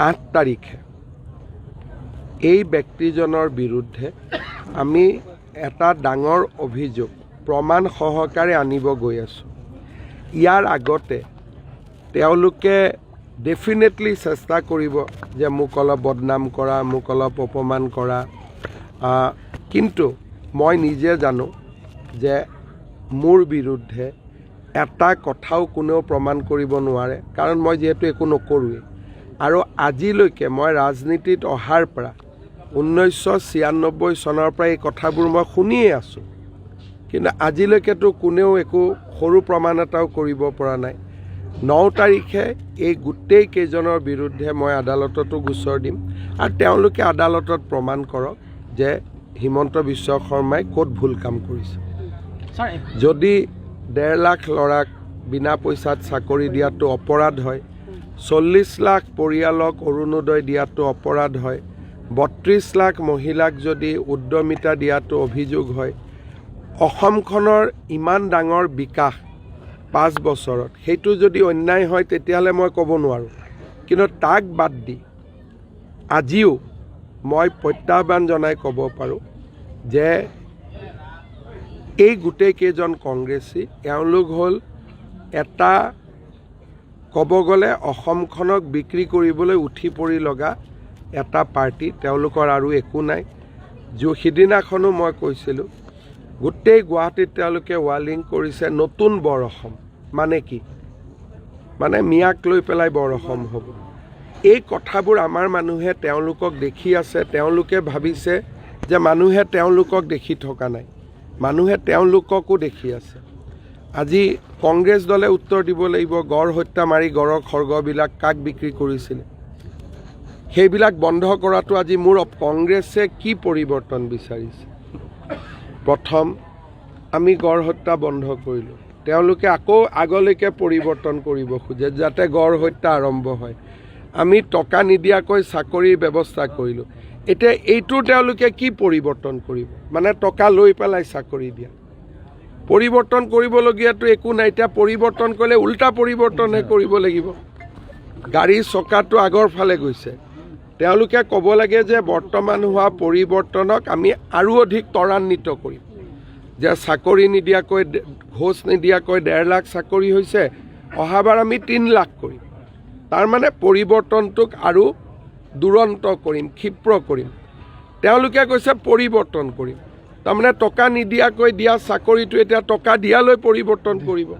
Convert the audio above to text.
8 তাৰিখে এই ব্যক্তিজনৰ বিৰুদ্ধে আমি এটা ডাঙৰ অভিযোগ প্ৰমাণ সহকাৰে আনিব গৈ আছোঁ। ইয়াৰ আগতে তেওঁলোকে ডেফিনেটলি চেষ্টা কৰিব যে মোক অলপ বদনাম কৰা, মোক অলপ অপমান কৰা, কিন্তু মই নিজে জানো যে মোৰ বিৰুদ্ধে এটা কথাও কোনেও প্ৰমাণ কৰিব নোৱাৰে, কাৰণ মই যিহেতু একো নকৰোঁৱেই। আৰু আজিলৈকে মই ৰাজনীতিত অহাৰ পৰা 1996 চনৰ পৰা এই কথাবোৰ মই শুনিয়ে আছোঁ, কিন্তু আজিলৈকেতো কোনেও একো সৰু প্ৰমাণ এটাও কৰিব পৰা নাই। 9 তাৰিখে এই গোটেই কেইজনৰ বিৰুদ্ধে মই আদালততো গোচৰ দিম আৰু তেওঁলোকে আদালতত প্ৰমাণ কৰক যে হিমন্ত বিশ্ব শৰ্মাই ক'ত ভুল কাম কৰিছে। যদি 1.5 লাখ ল'ৰাক বিনা পইচাত চাকৰি দিয়াটো অপৰাধ হয়, 40 লাখ পৰিয়ালক অৰুণোদয় দিয়াটো অপৰাধ হয়, 32 লাখ মহিলাক যদি উদ্যমিতা দিয়াটো অভিযোগ হয়, অসমখনৰ ইমান ডাঙৰ বিকাশ 5 বছৰত সেইটো যদি অন্যায় হয় তেতিয়াহ'লে মই ক'ব নোৱাৰোঁ। কিন্তু তাক বাদ দি আজিও মই প্ৰত্যাহ্বান জনাই ক'ব পাৰোঁ যে এই গোটেইকেইজন কংগ্ৰেছী এওঁলোক হ'ল এটা ক'ব গ'লে অসমখনক বিক্ৰী কৰিবলৈ উঠি পৰি লগা এটা পাৰ্টি। তেওঁলোকৰ আৰু একো নাই। সিদিনাখনো মই কৈছিলোঁ গোটেই গুৱাহাটীত তেওঁলোকে ৱালিং কৰিছে নতুন বৰ অসম। মানে কি? মানে মিয়াক লৈ পেলাই বৰ অসম হ'ব। এই কথাবোৰ আমাৰ মানুহে তেওঁলোকক দেখি আছে। তেওঁলোকে ভাবিছে যে মানুহে তেওঁলোকক দেখি থকা নাই, মানুহে তেওঁলোককো দেখি আছে। আজি কংগ্ৰেছ দলে উত্তৰ দিব লাগিব, গড় হত্যা মাৰি গড়ৰ খৰ্গবিলাক কাক বিক্ৰী কৰিছিলে, সেইবিলাক বন্ধ কৰাটো আজি মোৰ কংগ্ৰেছে কি পৰিৱৰ্তন বিচাৰিছে। প্ৰথম আমি গড় হত্যা বন্ধ কৰিলোঁ, তেওঁলোকে আকৌ আগলৈকে পৰিৱৰ্তন কৰিব খোজে যাতে গড় হত্যা আৰম্ভ হয়। আমি টকা নিদিয়াকৈ চাকৰিৰ ব্যৱস্থা কৰিলোঁ, এতিয়া এইটো তেওঁলোকে কি পৰিৱৰ্তন কৰিব? মানে টকা লৈ পেলাই চাকৰি দিয়া। পৰিৱৰ্তন কৰিবলগীয়াটো একো নাই। এতিয়া পৰিৱৰ্তন কৰিলে উল্টা পৰিৱৰ্তনহে কৰিব লাগিব। গাড়ীৰ চকাটো আগৰ ফালে গৈছে। তেওঁলোকে ক'ব লাগে যে বৰ্তমান হোৱা পৰিৱৰ্তনক আমি আৰু অধিক ত্বৰান্বিত কৰিম, যে চাকৰি নিদিয়াকৈ, ঘোষ নিদিয়াকৈ 1.5 লাখ চাকৰি হৈছে, অহাবাৰ আমি 3 লাখ কৰিম। তাৰমানে পৰিৱৰ্তনটোক আৰু দুৰন্ত কৰিম, ক্ষিপ্ৰ কৰিম। তেওঁলোকে কৈছে পৰিৱৰ্তন কৰিম, তাৰমানে টকা নিদিয়াকৈ দিয়া চাকৰিটো এতিয়া টকা দিয়ালৈ পৰিৱৰ্তন কৰিব।